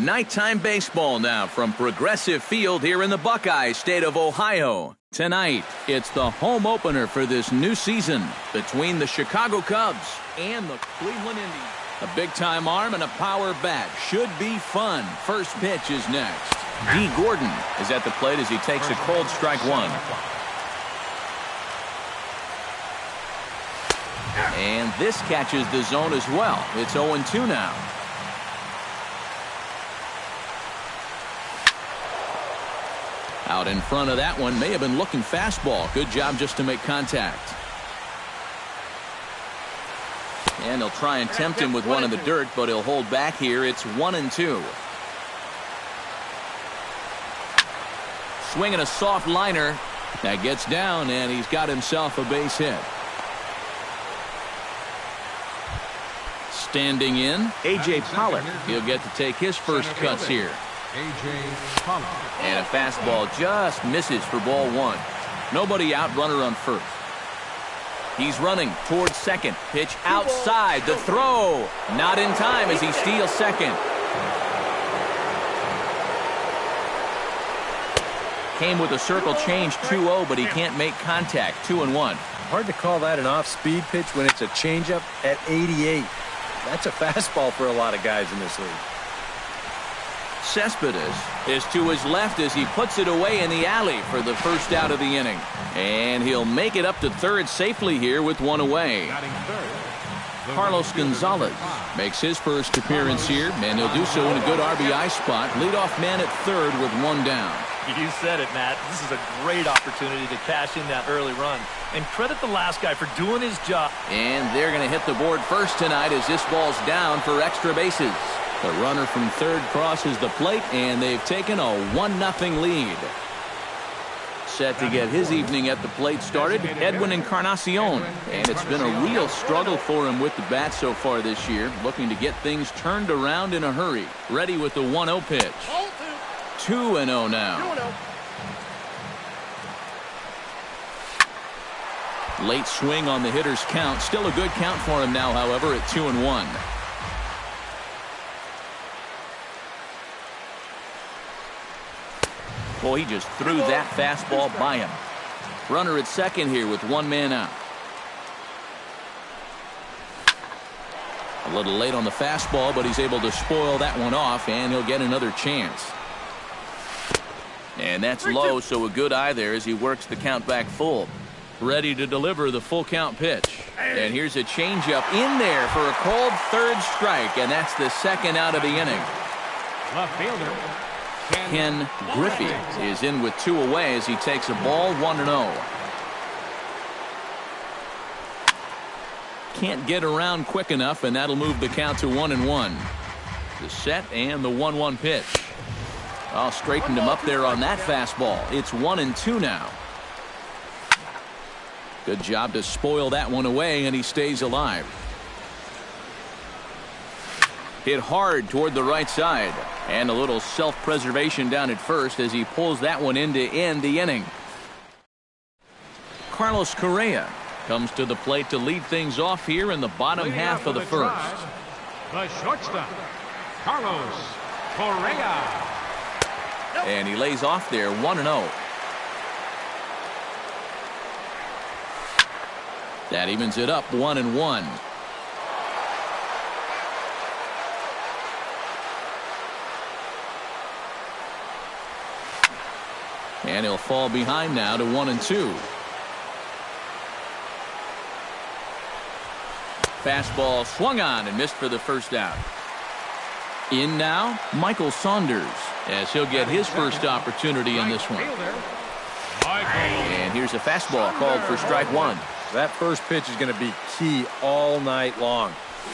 Nighttime baseball now from Progressive Field here in the Buckeye state of Ohio. Tonight, it's the home opener for this new season between the Chicago Cubs and the Cleveland Indians. A big-time arm and a power bat should be fun. First pitch is next. D. Gordon is at the plate as he takes a cold strike one. And this catches the zone as well. It's 0-2 now. Out in front of that one, may have been looking fastball. Good job just to make contact. And he'll try and tempt him with one in the dirt, but he'll hold back here. It's 1-2. Swinging a soft liner. That gets down, and he's got himself a base hit. Standing in, A.J. Pollock. He'll get to take his first cuts here. And a fastball just misses for ball one. Nobody out, runner on first. He's running towards second. Pitch outside. The throw. Not in time as he steals second. Came with a circle change 2-0, but he can't make contact. 2-1. Hard to call that an off-speed pitch when it's a changeup at 88. That's a fastball for a lot of guys in this league. Cespedes is to his left as he puts it away in the alley for the first out of the inning. And he'll make it up to third safely here with one away. Carlos Gonzalez makes his first appearance here, and he'll do so in a good RBI spot. Leadoff man at third with one down. You said it, Matt. This is a great opportunity to cash in that early run. And credit the last guy for doing his job. And they're going to hit the board first tonight as this ball's down for extra bases. The runner from third crosses the plate, and they've taken a 1-0 lead. Set to get his evening at the plate started, Edwin Encarnacion. And it's been a real struggle for him with the bat so far this year, looking to get things turned around in a hurry. Ready with the 1-0 pitch. 2-0 now. Late swing on the hitter's count. Still a good count for him now, however, at 2-1. Boy, he just threw that fastball by him. Runner at second here with one man out. A little late on the fastball, but he's able to spoil that one off, and he'll get another chance. And that's low, so a good eye there as he works the count back full. Ready to deliver the full count pitch. And here's a changeup in there for a cold third strike, and that's the second out of the inning. Left fielder Ken Griffey is in with two away as he takes a ball 1-0. Can't get around quick enough, and that'll move the count to 1-1. The set and the 1-1 pitch. I'll straighten him up there on that fastball. It's 1-2 now. Good job to spoil that one away, and he stays alive. Hit hard toward the right side, and a little self-preservation down at first as he pulls that one in to end the inning. Carlos Correa comes to the plate to lead things off here in the bottom half of the first. The shortstop, Carlos Correa. And he lays off there 1-0. That evens it up 1-1. And he'll fall behind now to 1-2. Fastball swung on and missed for the first out. In now, Michael Saunders, as he'll get his first opportunity in this one. And here's a fastball called for strike one. That first pitch is going to be key all night long.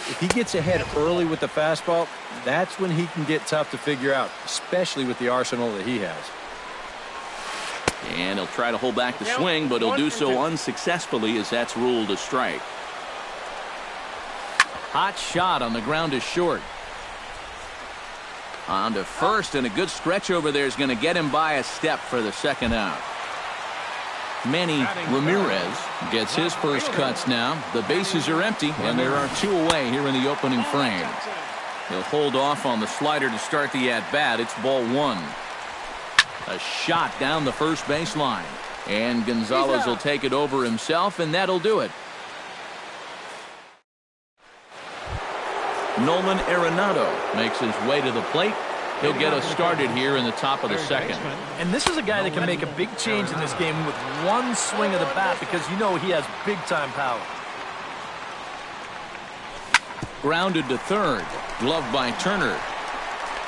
If he gets ahead early with the fastball, that's when he can get tough to figure out, especially with the arsenal that he has. And he'll try to hold back the swing, but he'll do so unsuccessfully as that's ruled a strike. Hot shot on the ground is short. On to first, and a good stretch over there is going to get him by a step for the second out. Manny Ramirez gets his first cuts now. The bases are empty, and there are two away here in the opening frame. He'll hold off on the slider to start the at-bat. It's ball one. A shot down the first baseline. And Gonzalez will take it over himself, and that'll do it. Nolan Arenado makes his way to the plate. He'll get us started here in the top of the second. And this is a guy that can make a big change in this game with one swing of the bat because you know he has big-time power. Grounded to third. Gloved by Turner.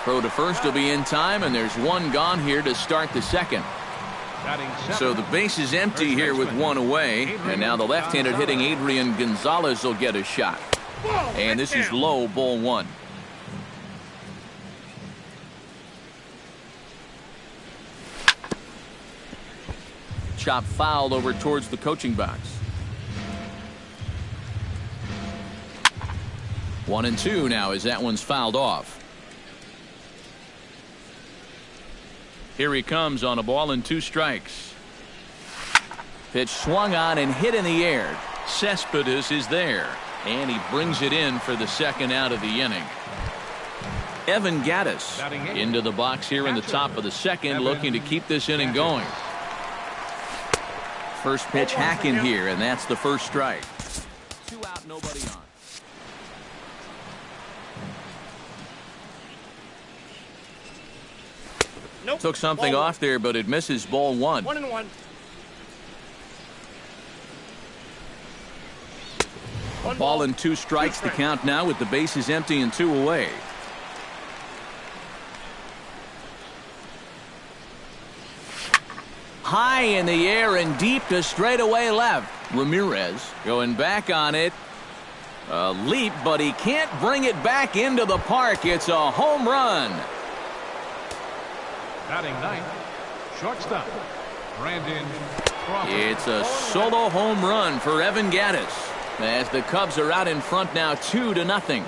Throw to first will be in time, and there's one gone here to start the second. So the base is empty here with one away, and now the left-handed hitting Adrian Gonzalez will get a shot. And this is low, ball one. Chop foul over towards the coaching box. 1-2 now as that one's fouled off. Here he comes on a ball and 2 strikes. Pitch swung on and hit in the air. Cespedes is there, and he brings it in for the second out of the inning. Evan Gattis into the box here in the top of the second, looking to keep this inning going. First pitch hacking here, and that's the first strike. 2 out, nobody on. Nope. Took something off there, but it misses, ball one. 1-1. Ball and 2 strikes to count now with the bases empty and 2 away. High in the air and deep to straightaway left. Ramirez going back on it. A leap, but he can't bring it back into the park. It's a home run. Batting ninth, shortstop, Brandon Crawford. It's a solo home run for Evan Gattis as the Cubs are out in front now 2-0.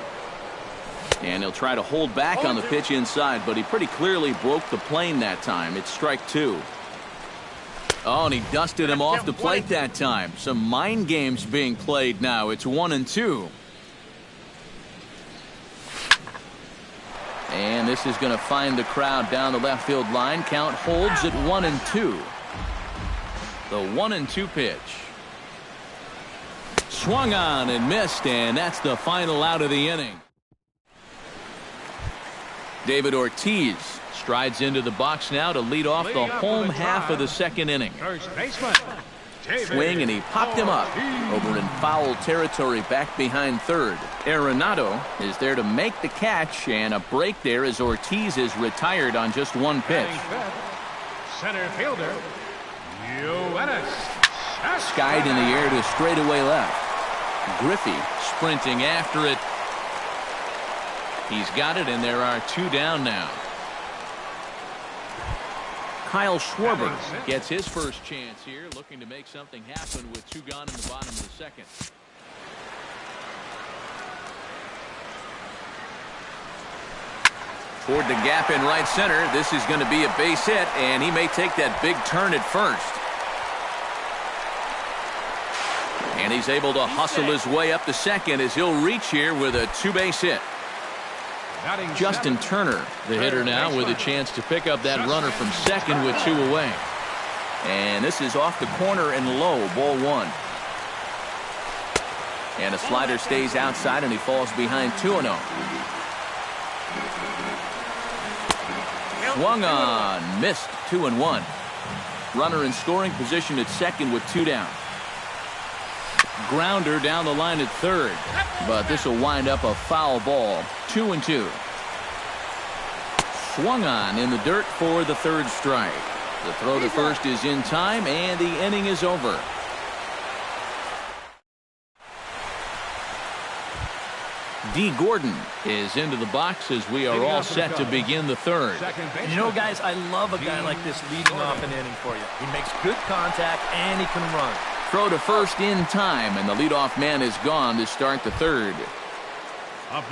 And he'll try to hold back on the pitch inside, but he pretty clearly broke the plane that time. It's strike 2. Oh, and he dusted him off the plate that time. Some mind games being played now. It's 1-2. And this is going to find the crowd down the left field line. Count holds at 1-2. The 1-2 pitch. Swung on and missed, and that's the final out of the inning. David Ortiz strides into the box now to lead off the home half of the second inning. First baseman, Swing, and he popped him up over in foul territory back behind third. Arenado is there to make the catch, and a break there as Ortiz is retired on just 1 pitch. center fielder, Skied in the air to straightaway left. Griffey sprinting after it. He's got it, and there are 2 down now. Kyle Schwarber gets his first chance here, looking to make something happen with 2 gone in the bottom of the second. Toward the gap in right center. This is going to be a base hit, and he may take that big turn at first. And he's able to hustle his way up to second as he'll reach here with a 2-base hit. Justin Turner, the hitter now, with a chance to pick up that runner from second with 2 away. And this is off the corner and low, ball 1. And a slider stays outside, and he falls behind 2-0. Swung on, missed, 2-1. Runner in scoring position at second with 2 down. Grounder down the line at third, but this will wind up a foul ball. 2-2. Swung on in the dirt for the 3rd strike. The throw to first is in time, and the inning is over. D. Gordon is into the box as we are all set to begin the 3rd. You know, guys, I love a guy like this leading off an inning for you. He makes good contact, and he can run. Throw to first in time, and the leadoff man is gone to start the 3rd.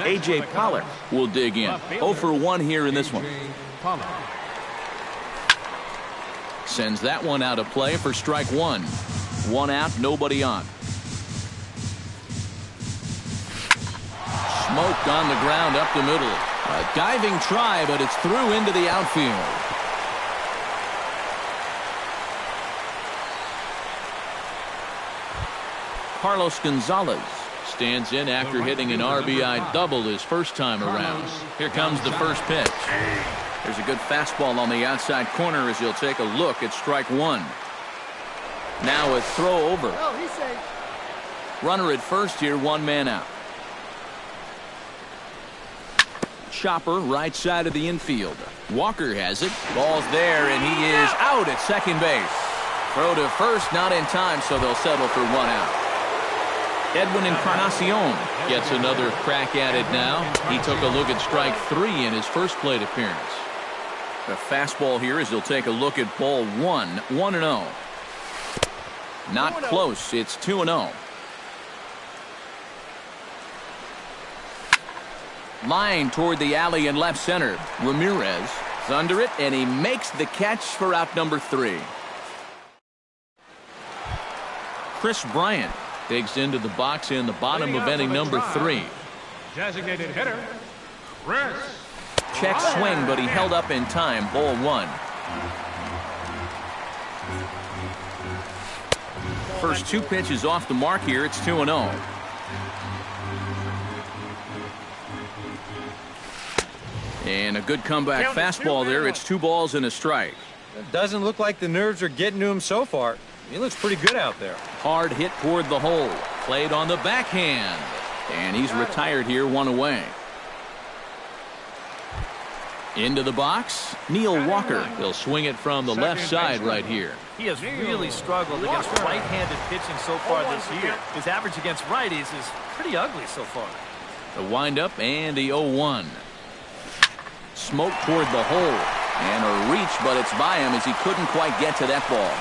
A.J. Pollard will dig in. 0 for 1 here in this one. Sends that one out of play for strike 1. 1 out, nobody on. Smoked on the ground up the middle. A diving try, but it's through into the outfield. Carlos Gonzalez stands in after hitting an RBI double his first time around. Here comes the first pitch. There's a good fastball on the outside corner as he'll take a look at strike one. Now a throw over. Runner at first here, one man out. Chopper right side of the infield. Walker has it. Ball's there, and he is out at second base. Throw to first, not in time, so they'll settle for one out. Edwin Encarnacion gets another crack at it now. He took a look at strike three in his first plate appearance. The fastball here as he'll take a look at ball one. 1-0. Not close. It's 2-0. Line toward the alley in left center. Ramirez is under it, and he makes the catch for out number 3. Chris Bryant digs into the box in the bottom of inning number 3. Designated hitter, Chris. Check swing, but he held up in time. Ball 1. First 2 pitches off the mark here. It's 2-0. And a good comeback fastball there. It's 2 balls and a strike. It doesn't look like the nerves are getting to him so far. He looks pretty good out there. Hard hit toward the hole. Played on the backhand. And he's retired here, 1 away. Into the box, Neil Walker. He'll swing it from the left side right here. He has really struggled against right-handed pitching so far this year. His average against righties is pretty ugly so far. The windup and the 0-1. Smoke toward the hole. And a reach, but it's by him as he couldn't quite get to that ball.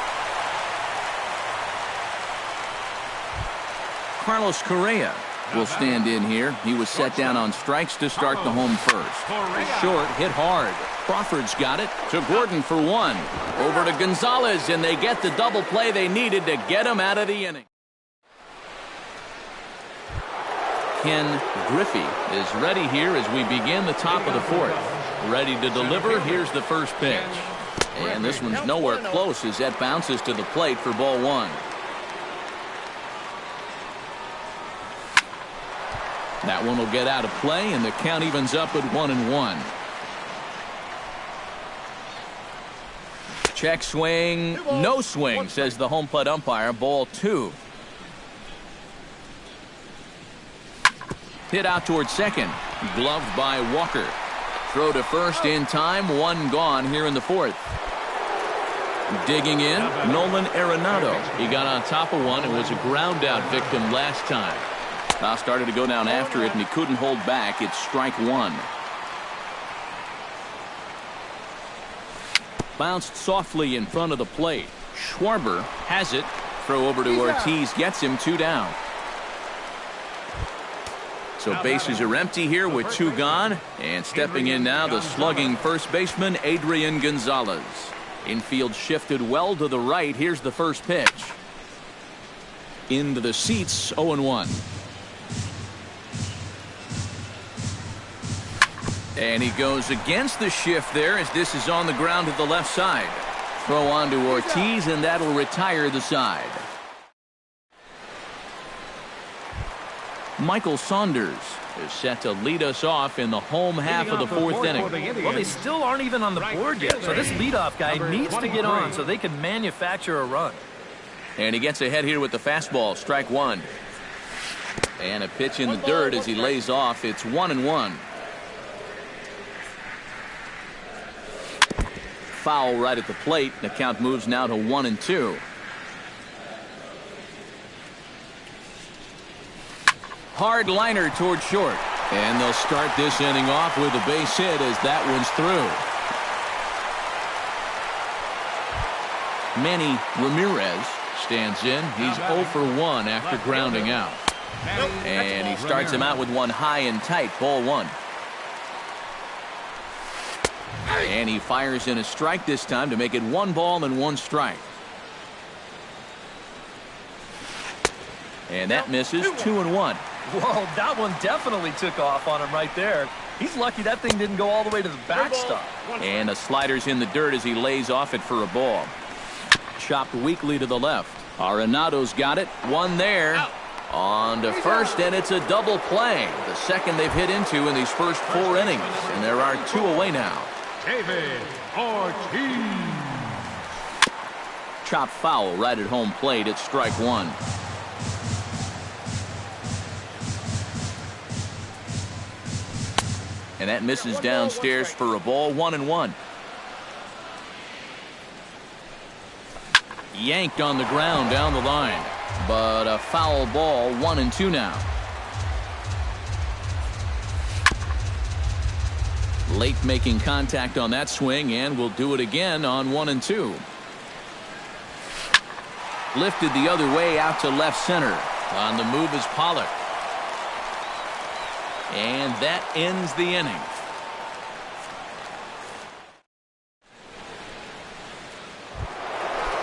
Carlos Correa will stand in here. He was set down on strikes to start the home first. The short hit hard. Crawford's got it to Gordon for 1. Over to Gonzalez, and they get the double play they needed to get him out of the inning. Ken Griffey is ready here as we begin the top of the 4th. Ready to deliver. Here's the first pitch. And this one's nowhere close as that bounces to the plate for ball 1. That one will get out of play, and the count evens up at 1-1. Check swing, no swing, says the home plate umpire. Ball 2. Hit out towards second. Gloved by Walker. Throw to first in time. 1 gone here in the 4th. Digging in, Nolan Arenado. He got on top of one and was a ground out victim last time. Now started to go down after it, and he couldn't hold back. It's strike 1. Bounced softly in front of the plate. Schwarber has it. Throw over to Ortiz gets him 2 down. So bases are empty here with 2 gone. And stepping in now, the slugging first baseman, Adrian Gonzalez. Infield shifted well to the right. Here's the first pitch. Into the seats, 0-1. And he goes against the shift there as this is on the ground to the left side. Throw on to Ortiz, and that'll retire the side. Michael Saunders is set to lead us off in the home half of the 4th inning. Well, they still aren't even on the board yet, so this leadoff guy needs to get on so they can manufacture a run. And he gets ahead here with the fastball. Strike 1. And a pitch in the dirt as he lays off. It's 1-1. Foul right at the plate. The count moves now to 1-2. Hard liner toward short. And they'll start this inning off with a base hit as that one's through. Manny Ramirez stands in. He's 0 for 1 after grounding out. And he starts him out with one high and tight. Ball 1. And he fires in a strike this time to make it 1 ball and 1 strike. And that misses. 2-1. Whoa, that one definitely took off on him right there. He's lucky that thing didn't go all the way to the backstop. And the slider's in the dirt as he lays off it for a ball. Chopped weakly to the left. Arenado's got it. One there. On to first, and it's a double play. The second they've hit into in these first 4 innings. And there are 2 away now. David Ortiz. Chopped foul right at home plate. It's strike 1. And that misses downstairs for a ball. 1-1. Yanked on the ground down the line. But a foul ball. 1-2 now. Late making contact on that swing, and will do it again on 1-2. Lifted the other way out to left center. On the move is Pollock. And that ends the inning.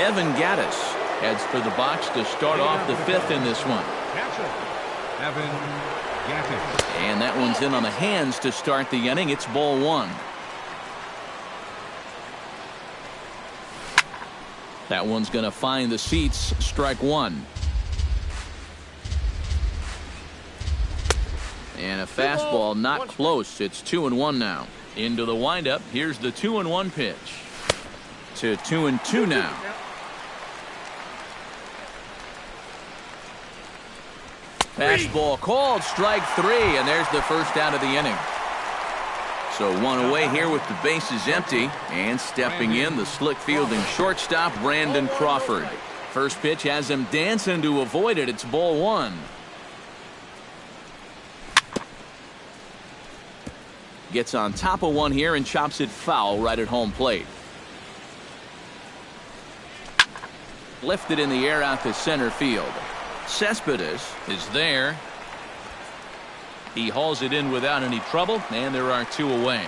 Evan Gattis heads for the box to start off the 5th in this one. Evan Gattis. And that one's in on the hands to start the inning. It's ball 1. That one's going to find the seats. Strike 1. And a fastball not close. It's 2-1 now. Into the windup. Here's the 2-1 pitch. To 2-2 now. Fastball called. Strike 3. And there's the first out of the inning. So 1 away here with the bases empty. And stepping in, the slick fielding shortstop, Brandon Crawford. First pitch has him dancing to avoid it. It's ball 1. Gets on top of one here and chops it foul right at home plate. Lifted in the air out to center field. Cespedes is there. He hauls it in without any trouble, and there are 2 away.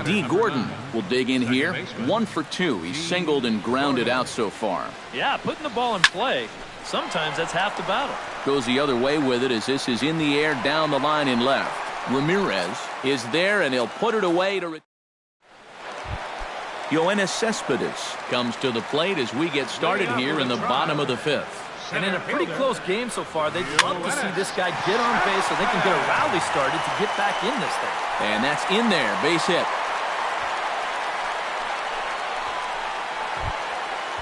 D. Gordon will dig in here. 1 for 2. He's singled and grounded out so far. Yeah, putting the ball in play. Sometimes that's half the battle. Goes the other way with it as this is in the air down the line in left. Ramirez is there, and he'll put it away to Yoenis Cespedes comes to the plate as we get started here in the bottom of the 5th. And in a pretty close game so far, they'd love to see this guy get on base so they can get a rally started to get back in this thing. And that's in there. Base hit.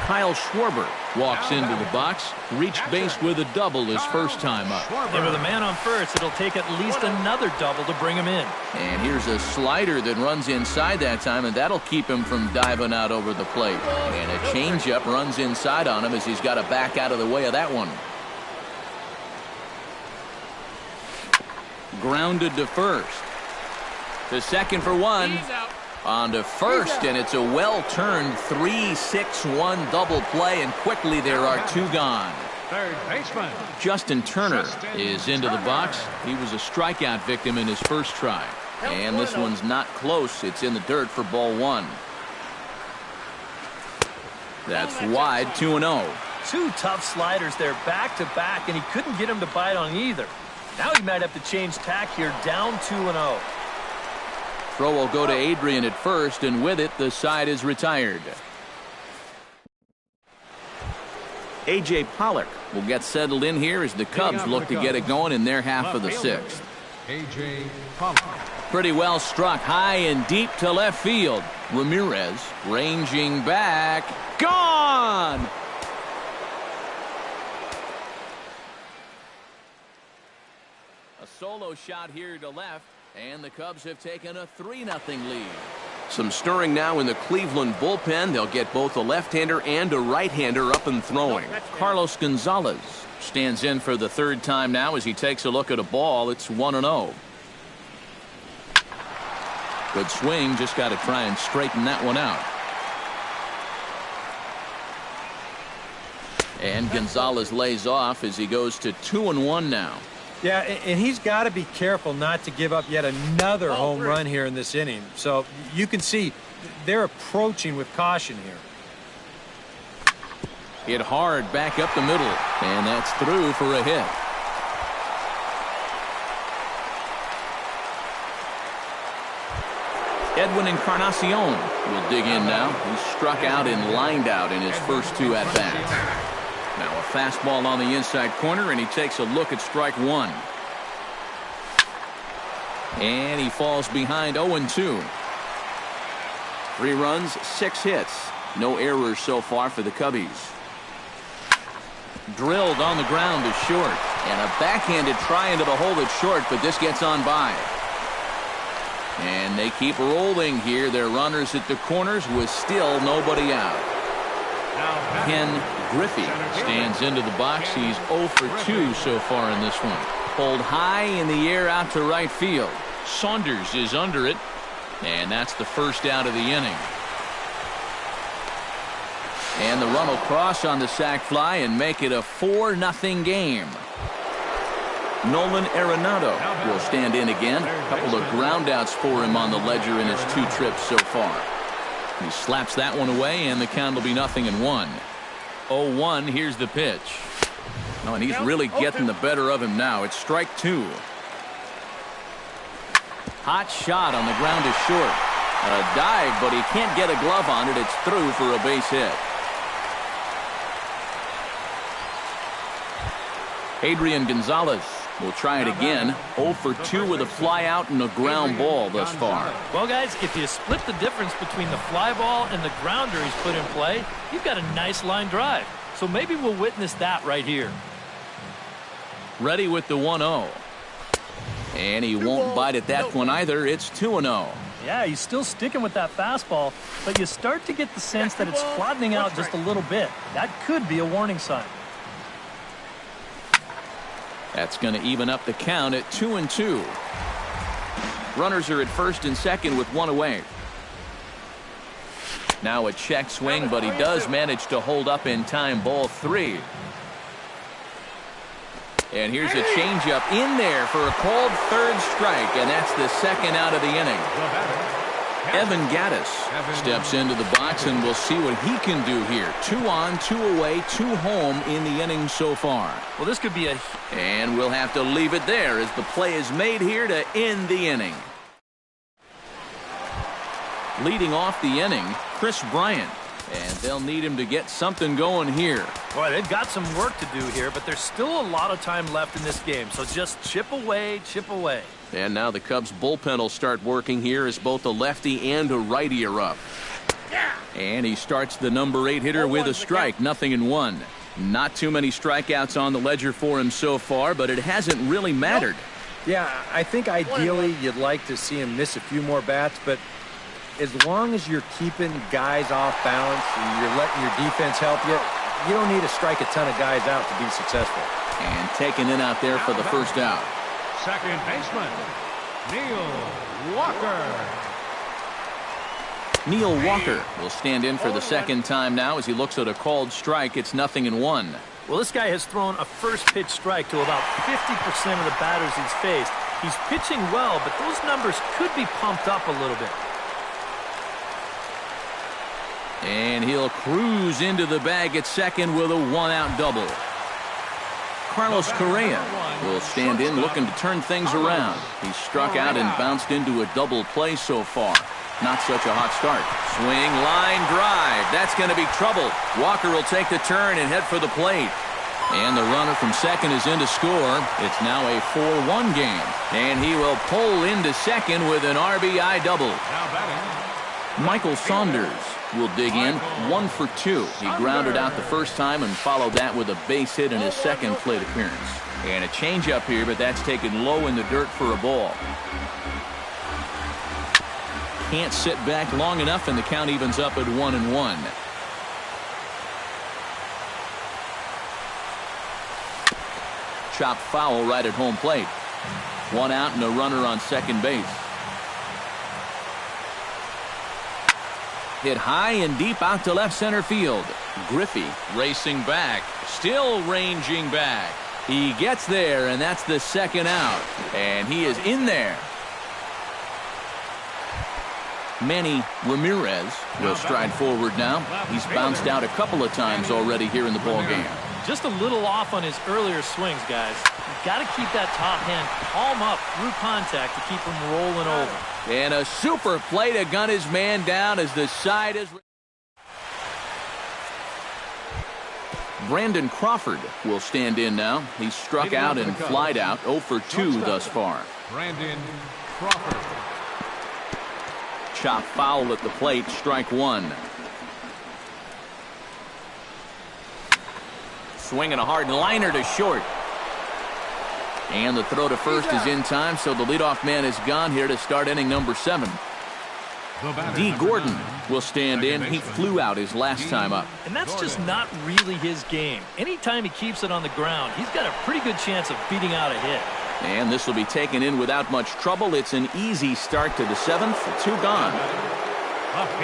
Kyle Schwarber walks into the box. Reached base with a double his first time up. And with a man on first, it'll take at least another double to bring him in. And here's a slider that runs inside that time, and that'll keep him from diving out over the plate. And a changeup runs inside on him as he's got to back out of the way of that one. Grounded to first. To second for 1. On to first, and it's a well-turned 3-6-1 double play, and quickly there are 2 gone. Third baseman. Justin Turner is into the box. He was a strikeout victim in his first try. And this one's not close. It's in the dirt for ball 1. That's wide, 2-0. 2 tough sliders there back-to-back, and he couldn't get him to bite on either. Now he might have to change tack here, down 2-0. Throw will go to Adrian at first, and with it, the side is retired. A.J. Pollock will get settled in here as the Cubs look to get it going in their half of the 6th. A.J. Pollock. Pretty well struck high and deep to left field. Ramirez ranging back. Gone! A solo shot here to left. And the Cubs have taken a 3-0 lead. Some stirring now in the Cleveland bullpen. They'll get both a left-hander and a right-hander up and throwing. Carlos Gonzalez stands in for the 3rd time now as he takes a look at a ball. It's 1-0. Good swing. Just got to try and straighten that one out. And Gonzalez lays off as he goes to 2-1 now. Yeah, and he's got to be careful not to give up yet another home run here in this inning. So you can see they're approaching with caution here. Hit hard back up the middle, and that's through for a hit. Edwin Encarnacion will dig in now. He struck out and lined out in his first 2 at-bats. Now a fastball on the inside corner, and he takes a look at strike 1. And he falls behind 0-2. 3 runs, 6 hits. No errors so far for the Cubbies. Drilled on the ground to short. And a backhanded try into the hole that's short, but this gets on by. And they keep rolling here. Their runners at the corners with still nobody out. Ken Griffey stands into the box. He's 0 for 2 so far in this one. Pulled high in the air out to right field. Saunders is under it. And that's the first out of the inning. And the run will cross on the sac fly and make it a 4-0 game. Nolan Arenado will stand in again. A couple of groundouts for him on the ledger in his 2 trips so far. He slaps that one away, and the count will be 0-1. 0-1, here's the pitch. Oh, and he's really getting the better of him now. It's strike 2. Hot shot on the ground is short. A dive, but he can't get a glove on it. It's through for a base hit. Adrian Gonzalez will try it again. 0 for 2 with a fly out and a ground ball thus far. Well, guys, if you split the difference between the fly ball and the grounder he's put in play, you've got a nice line drive. So maybe we'll witness that right here. Ready with the 1-0. And he won't bite at that one either. It's 2-0. Yeah, he's still sticking with that fastball, but you start to get the sense that it's flattening out just a little bit. That could be a warning sign. That's going to even up the count at 2-2. Runners are at first and second with 1 away. Now a check swing, but he does manage to hold up in time. Ball 3. And here's a changeup in there for a called 3rd strike, and that's the 2nd out of the inning. Evan Gattis steps into the box, and we'll see what he can do here. 2 on, 2 away, 2 home in the inning so far. Well, this could be a... And we'll have to leave it there as the play is made here to end the inning. Leading off the inning, Chris Bryant. And they'll need him to get something going here. Boy, they've got some work to do here, but there's still a lot of time left in this game. So just chip away, chip away. And now the Cubs bullpen will start working here as both a lefty and a righty are up. And he starts the number 8 hitter with a strike, 0-1. Not too many strikeouts on the ledger for him so far, but it hasn't really mattered. Yeah, I think ideally you'd like to see him miss a few more bats, but as long as you're keeping guys off balance and you're letting your defense help you, you don't need to strike a ton of guys out to be successful. And taken in out there for the first out. Second baseman, Neil Walker. Neil Walker will stand in for the 2nd time now as he looks at a called strike. It's 0-1. Well, this guy has thrown a first pitch strike to about 50% of the batters he's faced. He's pitching well, but those numbers could be pumped up a little bit. And he'll cruise into the bag at second with a 1-out double. Carlos Correa will stand in looking to turn things around. He's struck out and bounced into a double play so far. Not such a hot start. Swing, line, drive. That's going to be trouble. Walker will take the turn and head for the plate. And the runner from second is in to score. It's now a 4-1 game. And he will pull into second with an RBI double. Michael Saunders will dig in. 1 for 2. He grounded out the first time and followed that with a base hit in his second plate appearance. And a changeup here, but that's taken low in the dirt for a ball. Can't sit back long enough, and the count evens up at 1-1. Chopped foul right at home plate. 1 out and a runner on second base. Hit high and deep out to left center field. Griffey racing back, still ranging back. He gets there, and that's the 2nd out. And he is in there. Manny Ramirez will stride forward now. He's bounced out a couple of times already here in the ball game. Just a little off on his earlier swings, guys. got to keep that top hand palm up through contact to keep him rolling over. And a super play to gun his man down as the side is... Brandon Crawford will stand in now. He's struck out and flied out 0 for 2 thus far. Brandon Crawford. Chop foul at the plate, strike one. Swinging a hard liner to short. And the throw to first is in time, so the leadoff man is gone here to start inning number 7. D. Gordon will stand in. He flew out his last time up. And that's just not really his game. Anytime he keeps it on the ground, he's got a pretty good chance of beating out a hit. And this will be taken in without much trouble. It's an easy start to the 7th. 2 gone.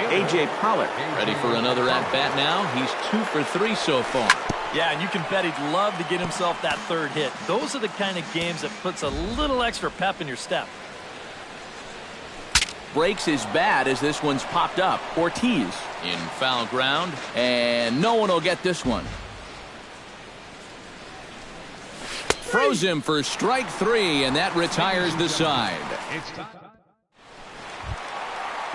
A.J. Pollock ready for another at-bat now. He's 2 for 3 so far. Yeah, and you can bet he'd love to get himself that 3rd hit. Those are the kind of games that puts a little extra pep in your step. Breaks his bat as this one's popped up. Ortiz in foul ground, and no one will get this one. Froze him for strike 3, and that retires the side.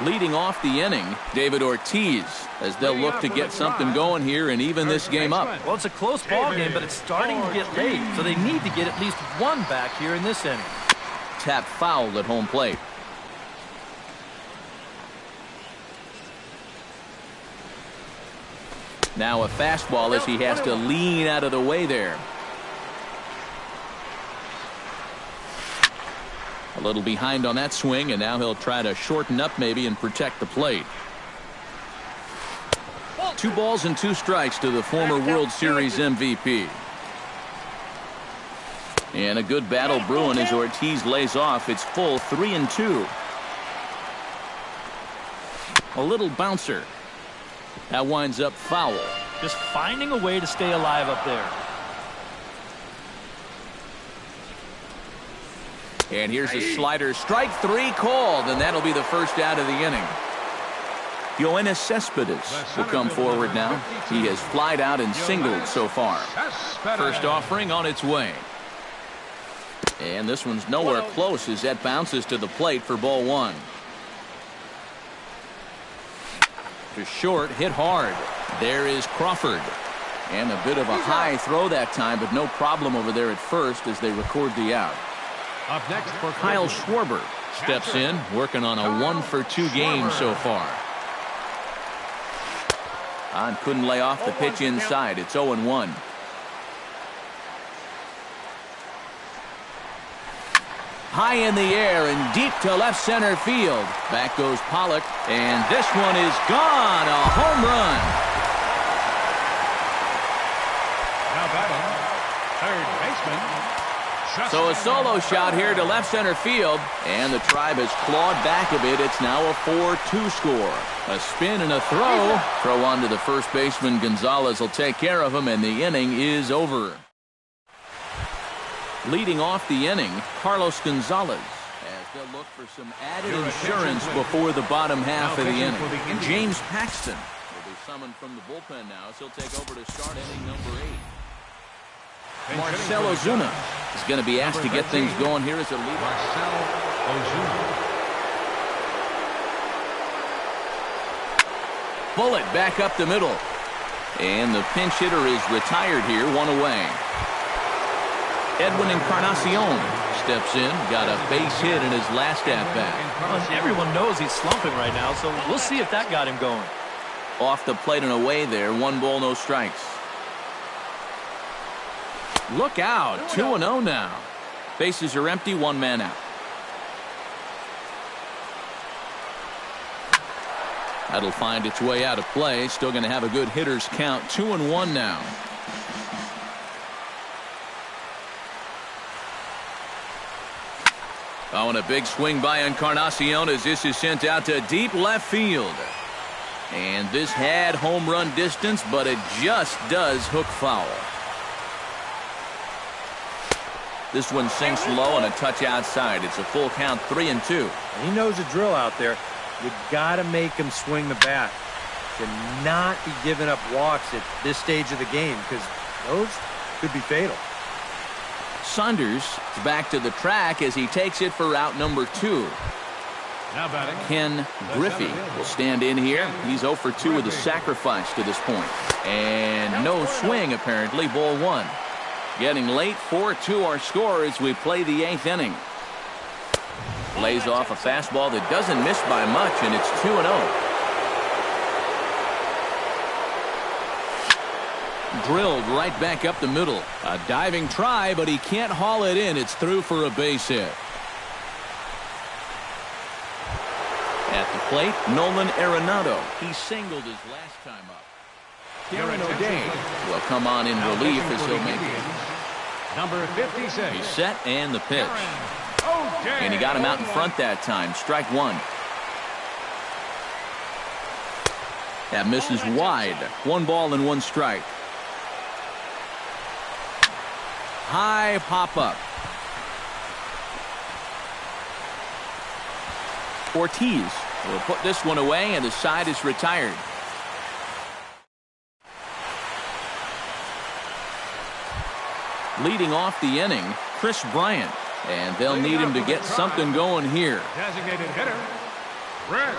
Leading off the inning, David Ortiz, as they'll look to get something going here and even this game up. Well, it's a close ball game, but it's starting to get late, so they need to get at least one back here in this inning. Tap foul at home plate. Now a fastball as he has to lean out of the way there. A little behind on that swing, and now he'll try to shorten up maybe and protect the plate. 2 balls and 2 strikes to the former World Series MVP. And a good battle brewing as Ortiz lays off. It's full 3-2. A little bouncer. That winds up foul. Just finding a way to stay alive up there. And here's a slider. Strike 3 called, and that'll be the first out of the inning. Yoenis Cespedes will come forward now. He has flied out and singled so far. First offering on its way. And this one's nowhere close as that bounces to the plate for ball 1. To short, hit hard. There is Crawford. And a bit of a high throw that time, but no problem over there at first as they record the out. Up next for Kyle Schwarber steps in, working on a 1 for 2 game so far. And couldn't lay off the pitch inside. It's 0-1. High in the air and deep to left center field. Back goes Pollock, and this one is gone. A home run. Now batting, third baseman. So a solo shot here to left center field, and the Tribe has clawed back a bit. It's now a 4-2 score. A spin and a throw. Throw on to the first baseman. Gonzalez will take care of him, and the inning is over. Leading off the inning, Carlos Gonzalez, as they'll look for some added insurance before the bottom half of the inning. James Paxton will be summoned from the bullpen now, as he'll take over to start inning number 8. Marcell Ozuna is going to be asked to get things going here as a leader. Marcell Ozuna. Bullet back up the middle. And the pinch hitter is retired here, 1 away. Edwin Encarnacion steps in, got a base hit in his last at-bat. Well, everyone knows he's slumping right now, so we'll see if that got him going. Off the plate and away there, 1 ball, no strikes. Look out, 2-0 now. Bases are empty, 1 man out. That'll find its way out of play. Still going to have a good hitter's count, 2-1 now. Oh, and a big swing by Encarnacion as this is sent out to deep left field. And this had home run distance, but it just does hook foul. This one sinks low and a touch outside. It's a full count, 3-2. He knows the drill out there. You got to make him swing the bat. To not be giving up walks at this stage of the game, because those could be fatal. Saunders is back to the track as he takes it for route number 2. Now batting, Ken Griffey will stand in here. He's 0 for 2 with a sacrifice to this point. And no swing, apparently, ball 1. Getting late, 4-2 our score as we play the 8th inning. Lays off a fastball that doesn't miss by much, and it's 2-0. Drilled right back up the middle. A diving try, but he can't haul it in. It's through for a base hit. At the plate, Nolan Arenado. He singled his last time up. Darren O'Day will come on in relief as he'll make it. Number 56. He's set and the pitch. And he got him out in front that time. Strike 1. That misses wide. 1 ball and 1 strike. High pop-up. Ortiz will put this one away, and the side is retired. Leading off the inning, Chris Bryant. And they'll need him to get something going here. Designated hitter, Chris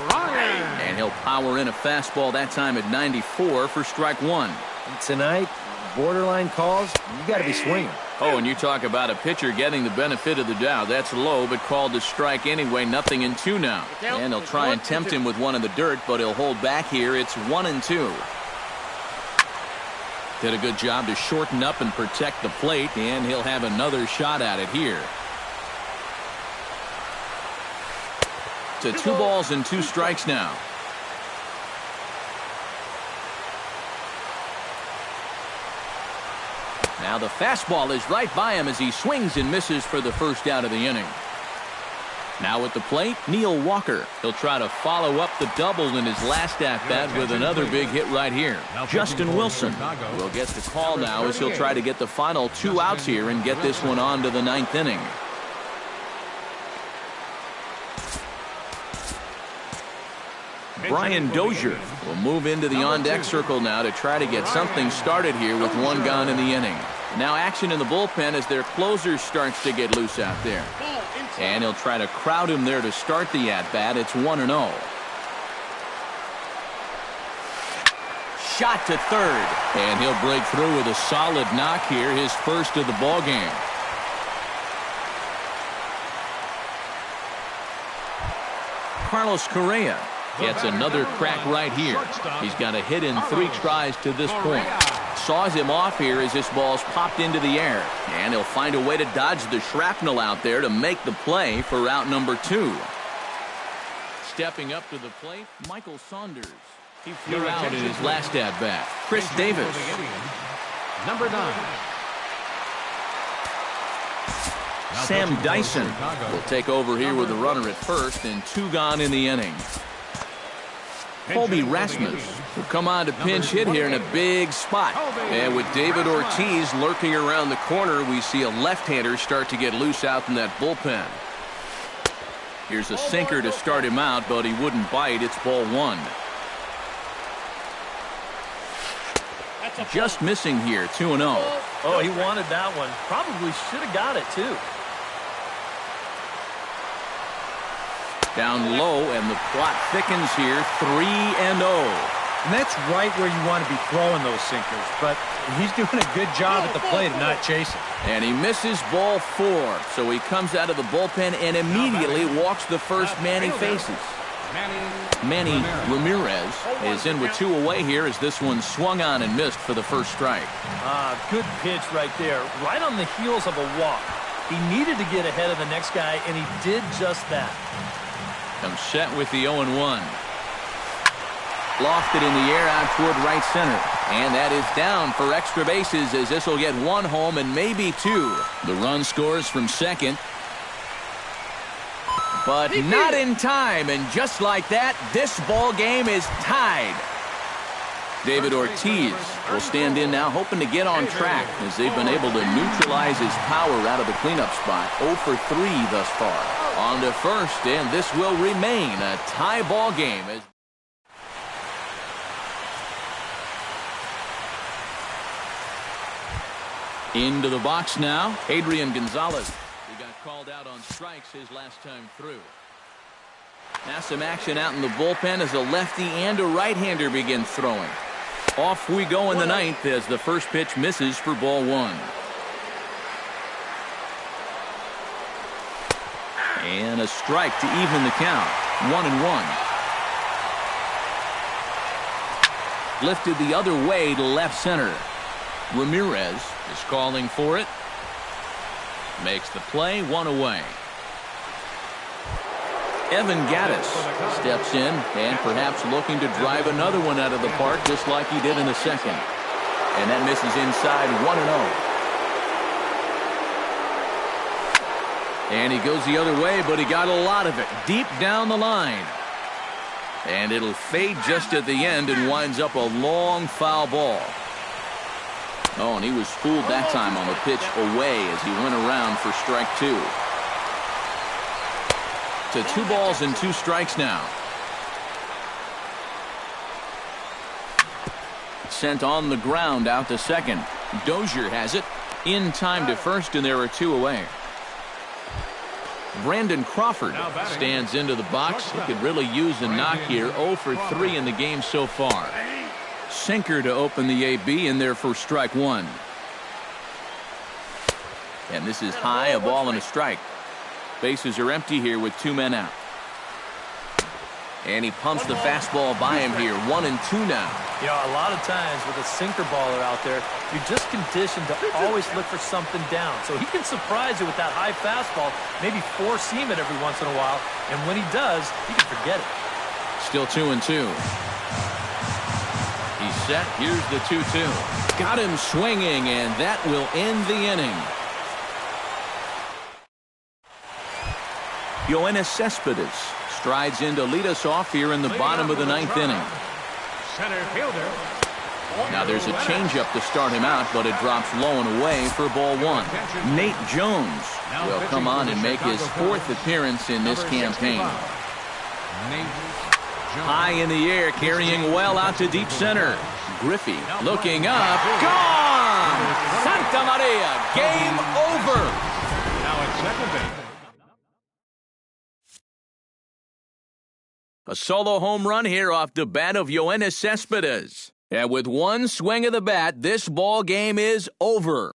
Bryant. And he'll power in a fastball that time at 94 for strike 1. And tonight, borderline calls, you got to be swinging. Oh, and you talk about a pitcher getting the benefit of the doubt. That's low, but called to strike anyway. 0-2 now. And they'll try and tempt him with one in the dirt, but he'll hold back here. It's 1-2. Did a good job to shorten up and protect the plate, and he'll have another shot at it here. To 2 balls and 2 strikes now. Now the fastball is right by him as he swings and misses for the first out of the inning. Now at the plate, Neil Walker. He'll try to follow up the double in his last at-bat with another big hit right here. Justin Wilson will get the call now as he'll try to get the final 2 outs here and get this one on to the 9th inning. Brian Dozier will move into the on-deck circle now to try to get something started here with 1 gone in the inning. Now action in the bullpen as their closer starts to get loose out there. And he'll try to crowd him there to start the at-bat. It's 1-0. Shot to third. And he'll break through with a solid knock here, his first of the ball game. Carlos Correa gets another crack right here. He's got a hit in 3 tries to this point. Saws him off here as this ball's popped into the air. And he'll find a way to dodge the shrapnel out there to make the play for route number 2. Stepping up to the plate, Michael Saunders. He flew out in his last at-bat. Chris Davis. Number 9. Sam Dyson will take over here with a runner at first and 2 gone in the inning. Colby Rasmus will come on to pinch hit here in a big spot. And with David Ortiz lurking around the corner, we see a left-hander start to get loose out in that bullpen. Here's a sinker to start him out, but he wouldn't bite. It's ball 1. Just missing here, 2-0. Oh, he wanted that one. Probably should have got it, too. Down low, and the plot thickens here, 3-0. And that's right where you want to be throwing those sinkers. But he's doing a good job at the plate of not chasing. And he misses ball 4. So he comes out of the bullpen and immediately walks the first man he faces. Manny Ramirez is in with 2 away here as this one swung on and missed for the first strike. Good pitch right there. Right on the heels of a walk. He needed to get ahead of the next guy, and he did just that. Comes set with the 0-1. Lofted in the air out toward right center. And that is down for extra bases as this will get 1 home and maybe 2. The run scores from second. But not in time, and just like that, this ball game is tied. David Ortiz will stand in now, hoping to get on track as they've been able to neutralize his power out of the cleanup spot. 0 for 3 thus far. On to first, and this will remain a tie ball game. Into the box now, Adrian Gonzalez. He got called out on strikes his last time through. Now some action out in the bullpen as a lefty and a right-hander begin throwing. Off we go in the ninth as the first pitch misses for ball one. And a strike to even the count. 1-1. Lifted the other way to left center. Ramirez is calling for it. Makes the play, one away. Evan Gattis steps in and perhaps looking to drive another one out of the park just like he did in the second. And that misses inside, 1-0. And he goes the other way, but he got a lot of it deep down the line. And it'll fade just at the end and winds up a long foul ball. Oh, and he was fooled that time on the pitch away as he went around for strike two. To 2 balls and 2 strikes now. Sent on the ground out to second. Dozier has it. In time to first, and there are 2 away. Brandon Crawford stands into the box. He could really use a knock here. 0 for 3 in the game so far. Sinker to open the AB, and there for strike one. And this is high, a ball and a strike. Bases are empty here with 2 men out. And he pumps the fastball by him here. 1-2 now. You know, a lot of times with a sinker baller out there, you're just conditioned to always look for something down. So he can surprise you with that high fastball, maybe 4-seam it every once in a while. And when he does, you can forget it. Still 2-2. He's set. Here's the 2-2. Got him swinging, and that will end the inning. Yoenis Cespedes strides in to lead us off here in the bottom of the 9th inning. Center fielder. Now there's a changeup to start him out, but it drops low and away for ball one. Nate Jones will come on and make his 4th appearance in this campaign. High in the air, carrying well out to deep center. Griffey looking up. Gone! Santa Maria, game over. Now at second base. A solo home run here off the bat of Yoenis Cespedes. And with one swing of the bat, this ball game is over.